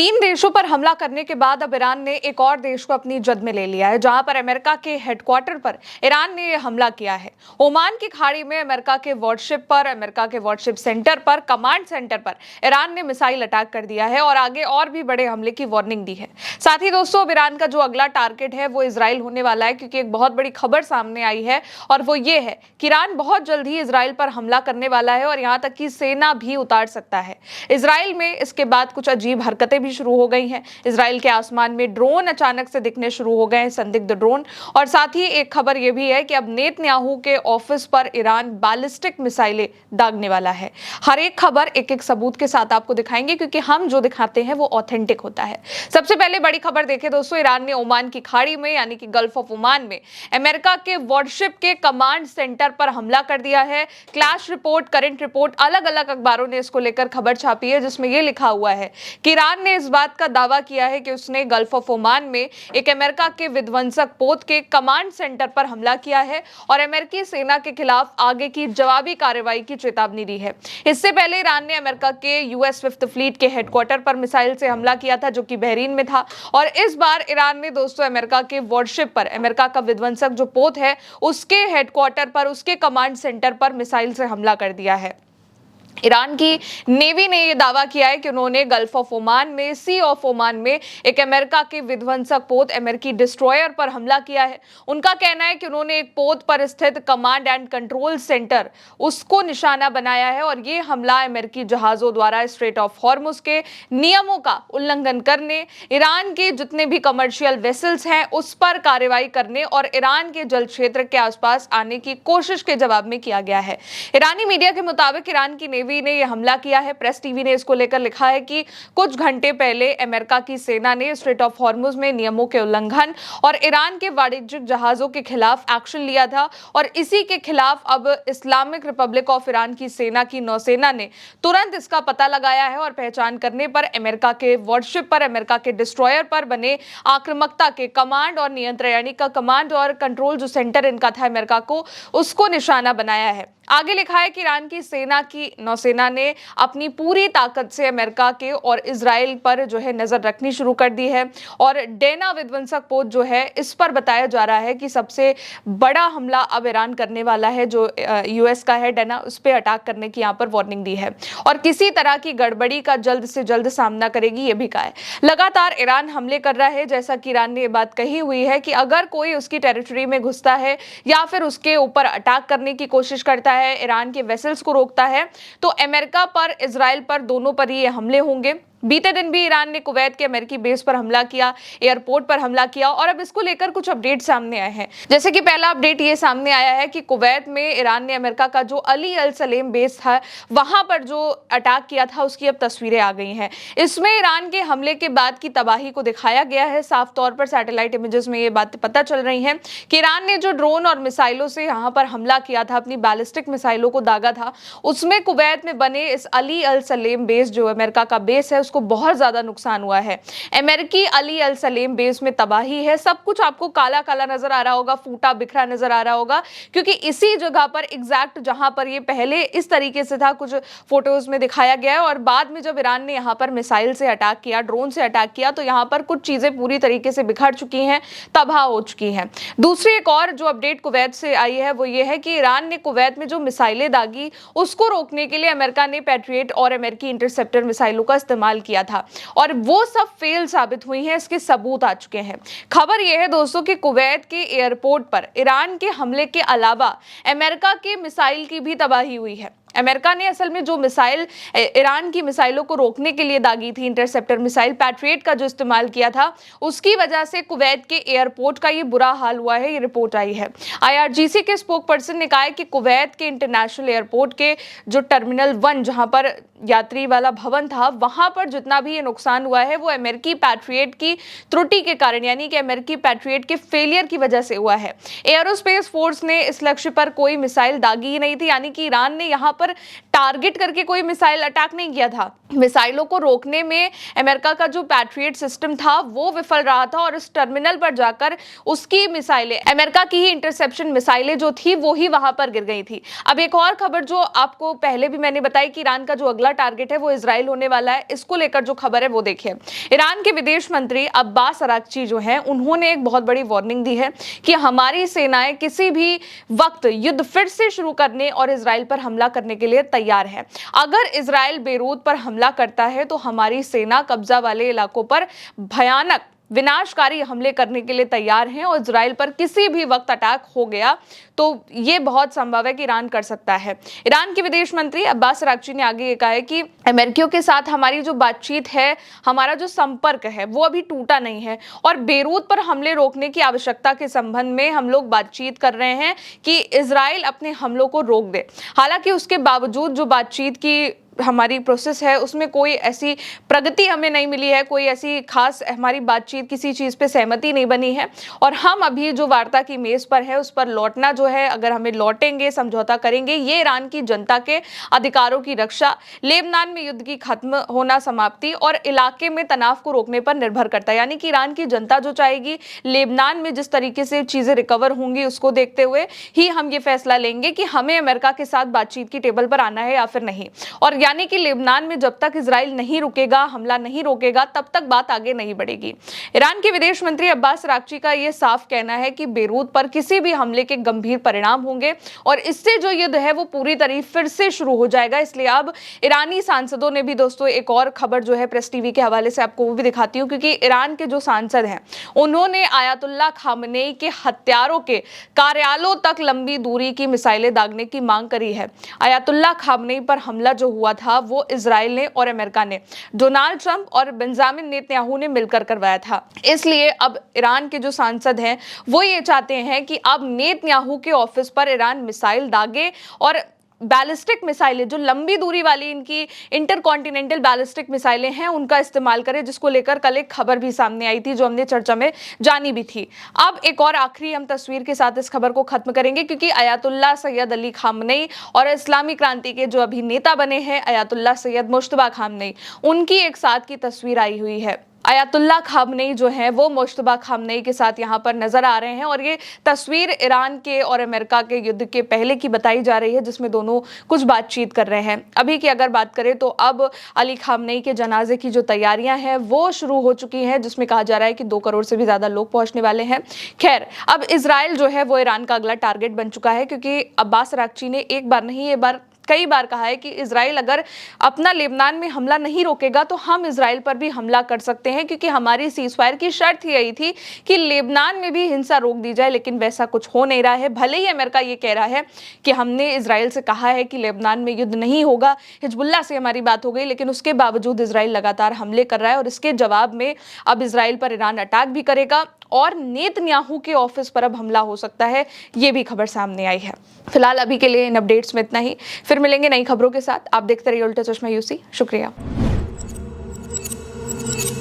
तीन देशों पर हमला करने के बाद अब ईरान ने एक और देश को अपनी जद में ले लिया है, जहां पर अमेरिका के हेडक्वार्टर पर ईरान ने हमला किया है। ओमान की खाड़ी में अमेरिका के वारशिप सेंटर पर, कमांड सेंटर पर ईरान ने मिसाइल अटैक कर दिया है और आगे और भी बड़े हमले की वार्निंग दी है। साथ ही दोस्तों, अब ईरान का जो अगला टारगेट है वो इजराइल होने वाला है, क्योंकि एक बहुत बड़ी खबर सामने आई है और वो ये है कि ईरान बहुत जल्द ही इजराइल पर हमला करने वाला है और यहां तक कि सेना भी उतार सकता है। इजराइल में इसके बाद कुछ अजीब हरकतें भी शुरू हो गई हैं। इजराइल के आसमान में ड्रोन अचानक से दिखने शुरू हो गए हैं, संदिग्ध ड्रोन। और साथ ही एक खबर यह भी है कि अब नेतन्याहू के ऑफिस पर ईरान बैलिस्टिक मिसाइलें दागने वाला है। हर एक खबर एक एक सबूत के साथ आपको दिखाएंगे, क्योंकि हम जो दिखाते हैं वो ऑथेंटिक होता है। सबसे पहले बड़ी खबर देखें दोस्तों, ईरान ने ओमान की खाड़ी में यानी कि गल्फ ऑफ ओमान में अमेरिका के वारशिप के कमांड सेंटर पर हमला कर दिया है। क्लैश रिपोर्ट, करंट रिपोर्ट, अलग अलग अखबारों ने इसको लेकर खबर छापी है, जिसमें यह लिखा हुआ है कि ईरान ने इस बात का दावा किया है कि उसने गल्फ ऑफ ओमान में एक अमेरिका के विध्वंसक पोत के कमांड सेंटर पर हमला किया है और अमेरिकी सेना के खिलाफ आगे की जवाबी कार्रवाई की चेतावनी दी है। इससे पहले ईरान ने अमेरिका के यूएस फिफ्थ फ्लीट के हेडक्वार्टर पर मिसाइल से हमला किया था, जो कि बहरीन में था। और इस बार ईरान ने दोस्तों अमेरिका के वारशिप पर, अमेरिका का विध्वंसक जो पोत है उसके हेडक्वार्टर पर, उसके कमांड सेंटर पर मिसाइल से हमला कर दिया है। ईरान की नेवी ने यह दावा किया है कि उन्होंने गल्फ ऑफ ओमान में, सी ऑफ ओमान में एक अमेरिका के विध्वंसक पोत अमेरिकी डिस्ट्रॉयर पर हमला किया है। उनका कहना है कि उन्होंने एक पोत पर स्थित कमांड एंड कंट्रोल सेंटर उसको निशाना बनाया है और यह हमला अमेरिकी जहाजों द्वारा स्ट्रेट ऑफ हॉर्मुज के नियमों का उल्लंघन करने, ईरान के जितने भी कमर्शियल वेसल्स हैं उस पर कार्रवाई करने और ईरान के जल क्षेत्र के आसपास आने की कोशिश के जवाब में किया गया है। ईरानी मीडिया के मुताबिक ईरान की नेवी ने यह हमला किया है। प्रेस टीवी ने इसको लेकर लिखा है कि कुछ घंटे पहले अमेरिका की सेना ने स्ट्रेट ऑफ हॉर्मुज में नियमों के उल्लंघन और ईरान के वाणिज्यिक जहाजों के खिलाफ एक्शन लिया था और इसी के खिलाफ अब इस्लामिक रिपब्लिक ऑफ ईरान की सेना की नौसेना ने तुरंत इसका पता लगाया है और पहचान करने पर अमेरिका के वारशिप पर, अमेरिका के डिस्ट्रॉयर पर बने आक्रामकता के कमांड और नियंत्रण यानी का कमांड और कंट्रोल जो सेंटर इनका था अमेरिका को, उसको निशाना बनाया है। आगे लिखा है कि ईरान की सेना की नौसेना ने अपनी पूरी ताकत से अमेरिका के और इजराइल पर जो है नजर रखनी शुरू कर दी है और डेना विध्वंसक पोत जो है इस पर बताया जा रहा है कि सबसे बड़ा हमला अब ईरान करने वाला है, जो यूएस का है डेना, उस पर अटैक करने की यहाँ पर वार्निंग दी है और किसी तरह की गड़बड़ी का जल्द से जल्द सामना करेगी, ये भी कहा है। लगातार ईरान हमले कर रहा है, जैसा कि ईरान ने ये बात कही हुई है कि अगर कोई उसकी टेरिटरी में घुसता है या फिर उसके ऊपर अटैक करने की कोशिश करता है, ईरान के वेसल्स को रोकता है, तो अमेरिका पर, इजराइल पर, दोनों पर ये हमले होंगे। बीते दिन भी ईरान ने कुवैत के अमेरिकी बेस पर हमला किया, एयरपोर्ट पर हमला किया और अब इसको लेकर कुछ अपडेट सामने आए हैं। जैसे कि पहला अपडेट ये सामने आया है कि कुवैत में ईरान ने अमेरिका का जो अली अल सलेम बेस था वहां पर जो अटैक किया था उसकी अब तस्वीरें आ गई हैं। इसमें ईरान के हमले के बाद की तबाही को दिखाया गया है। साफ तौर पर सैटेलाइट इमेजेस में ये बात पता चल रही है कि ईरान ने जो ड्रोन और मिसाइलों से यहाँ पर हमला किया था, अपनी बैलिस्टिक मिसाइलों को दागा था, उसमें कुवैत में बने इस अली अल सलेम बेस जो अमेरिका का बेस है को बहुत ज्यादा नुकसान हुआ है। अमेरिकी अली अल सलेम बेस में तबाही है। सब कुछ आपको काला काला नजर आ रहा होगा, फूटा बिखरा नजर आ रहा होगा, क्योंकि इसी जगह पर एग्जैक्ट जहां पर ये पहले इस तरीके से था, कुछ फोटोज में दिखाया गया है और बाद में जब ईरान ने यहां पर मिसाइल से अटैक किया, ड्रोन से अटैक किया, तो यहां पर कुछ चीजें पूरी तरीके से बिखर चुकी हैं, तबाह हो चुकी हैं। दूसरी एक और जो अपडेट कुवैत से आई है वो ये है कि ईरान ने कुवैत में जो मिसाइलें दागी उसको रोकने के लिए अमेरिका ने पैट्रियट और अमेरिकी इंटरसेप्टर मिसाइलों का इस्तेमाल किया था और वो सब फेल साबित हुई हैं। इसके सबूत आ चुके हैं। खबर यह है दोस्तों कि कुवैत के एयरपोर्ट पर ईरान के हमले के अलावा अमेरिका के मिसाइल की भी तबाही हुई है। अमेरिका ने असल में जो मिसाइल ईरान की मिसाइलों को रोकने के लिए दागी थी, इंटरसेप्टर मिसाइल पैट्रियट का जो इस्तेमाल किया था, उसकी वजह से कुवैत के एयरपोर्ट का ये बुरा हाल हुआ है, ये रिपोर्ट आई है। आईआरजीसी के स्पोक पर्सन ने कहा है कि कुवैत के इंटरनेशनल एयरपोर्ट के जो टर्मिनल 1 जहां पर यात्री वाला भवन था, वहां पर जितना भी ये नुकसान हुआ है वो अमेरिकी पैट्रियट की त्रुटि के कारण यानी कि अमेरिकी पैट्रियट के फेलियर की वजह से हुआ है। एयरोस्पेस फोर्स ने इस लक्ष्य पर कोई मिसाइल दागी ही नहीं थी, यानी कि ईरान ने यहाँ पर टारगेट करके कोई मिसाइल अटैक नहीं किया था। मिसाइलों को रोकने में अमेरिका का जो पैट्रियट सिस्टम था वो विफल रहा था और इस टर्मिनल पर जाकर उसकी मिसाइलें, अमेरिका की ही इंटरसेप्शन मिसाइलें जो थी वो ही वहां पर गिर गई थी। अब एक और खबर जो आपको पहले भी मैंने बताई कि ईरान का जो अगला टारगेट है वो इजराइल होने वाला है, इसको लेकर जो खबर है वो देखिए। ईरान के विदेश मंत्री अब्बास अराक्ची जो है उन्होंने एक बहुत बड़ी वार्निंग दी है कि हमारी सेनाएं किसी भी वक्त युद्ध फिर से शुरू करने और इजराइल पर हमला करने के लिए तैयार है। अगर इजराइल बेरूत पर हमला करता है तो हमारी सेना कब्जा वाले इलाकों पर भयानक विनाशकारी हमले करने के लिए तैयार हैं और इजराइल पर किसी भी वक्त अटैक हो गया तो ये बहुत संभव है कि ईरान कर सकता है। ईरान के विदेश मंत्री अब्बास अराक्ची ने आगे ये कहा है कि अमेरिकियों के साथ हमारी जो बातचीत है, हमारा जो संपर्क है वो अभी टूटा नहीं है और बेरूत पर हमले रोकने की आवश्यकता के संबंध में हम लोग बातचीत कर रहे हैं कि इजराइल अपने हमलों को रोक दे। हालांकि उसके बावजूद जो बातचीत की हमारी प्रोसेस है उसमें कोई ऐसी प्रगति हमें नहीं मिली है, कोई ऐसी खास हमारी बातचीत किसी चीज़ पे सहमति नहीं बनी है और हम अभी जो वार्ता की मेज़ पर है उस पर लौटना जो है, अगर हमें लौटेंगे, समझौता करेंगे, ये ईरान की जनता के अधिकारों की रक्षा, लेबनान में युद्ध की खत्म होना, समाप्ति और इलाके में तनाव को रोकने पर निर्भर करता है। यानी कि ईरान की जनता जो चाहेगी, लेबनान में जिस तरीके से चीज़ें रिकवर होंगी उसको देखते हुए ही हम ये फैसला लेंगे कि हमें अमेरिका के साथ बातचीत की टेबल पर आना है या फिर नहीं। और यानी कि लेबनान में जब तक इजराइल नहीं रुकेगा, हमला नहीं रोकेगा, तब तक बात आगे नहीं बढ़ेगी। ईरान के विदेश मंत्री अब्बास अराक्ची का यह साफ कहना है कि बेरूत पर किसी भी हमले के गंभीर परिणाम होंगे और इससे जो युद्ध है वो पूरी तरह फिर से शुरू हो जाएगा। इसलिए अब ईरानी सांसदों ने भी, दोस्तों एक और खबर जो है प्रेस टीवी के हवाले से आपको वो भी दिखाती हूँ, क्योंकि ईरान के जो सांसद हैं उन्होंने आयतुल्लाह खामनेई के हत्यारों के कार्यालयों तक लंबी दूरी की मिसाइलें दागने की मांग करी है। आयतुल्लाह खामनेई पर हमला जो हुआ था वो इजराइल ने और अमेरिका ने, डोनाल्ड ट्रंप और बेंजामिन नेतन्याहू ने मिलकर करवाया था। इसलिए अब ईरान के जो सांसद हैं वो ये चाहते हैं कि अब नेतन्याहू के ऑफिस पर ईरान मिसाइल दागे और बैलिस्टिक मिसाइलें, जो लंबी दूरी वाली इनकी इंटरकॉन्टिनेंटल बैलिस्टिक मिसाइलें हैं, उनका इस्तेमाल करें, जिसको लेकर कल एक खबर भी सामने आई थी जो हमने चर्चा में जानी भी थी। अब एक और आखिरी हम तस्वीर के साथ इस खबर को खत्म करेंगे, क्योंकि अयातुल्लाह सैयद अली खामनेई और इस्लामी क्रांति के जो अभी नेता बने हैं अयातुल्लाह सैयद मुज्तबा खामनेई, उनकी एक साथ की तस्वीर आई हुई है। अयातुल्लाह खामनेई जो है वो मुज्तबा खामनेई के साथ यहाँ पर नजर आ रहे हैं और ये तस्वीर ईरान के और अमेरिका के युद्ध के पहले की बताई जा रही है, जिसमें दोनों कुछ बातचीत कर रहे हैं। अभी की अगर बात करें तो अब अली खामनेई के जनाजे की जो तैयारियां हैं वो शुरू हो चुकी हैं, जिसमें कहा जा रहा है कि 2 करोड़ से भी ज्यादा लोग पहुंचने वाले हैं। खैर, अब इजराइल जो है वो ईरान का अगला टारगेट बन चुका है, क्योंकि अब्बास अराक्ची ने एक बार नहीं, ये बार कई बार कहा है कि इजराइल अगर अपना लेबनान में हमला नहीं रोकेगा तो हम इजराइल पर भी हमला कर सकते हैं, क्योंकि हमारी सीजफायर की शर्त ही यही थी कि लेबनान में भी हिंसा रोक दी जाए। लेकिन वैसा कुछ हो नहीं रहा है। भले ही अमेरिका ये कह रहा है कि हमने इजराइल से कहा है कि लेबनान में युद्ध नहीं होगा, हिजबुल्लाह से हमारी बात हो गई, लेकिन उसके बावजूद इजराइल लगातार हमले कर रहा है और इसके जवाब में अब इजराइल पर ईरान अटैक भी करेगा और नेतन्याहू के ऑफिस पर अब हमला हो सकता है, ये भी खबर सामने आई है। फिलहाल अभी के लिए इन अपडेट्स में इतना ही, फिर मिलेंगे नई खबरों के साथ। आप देखते रहिए उल्टा चश्मा यूसी। शुक्रिया।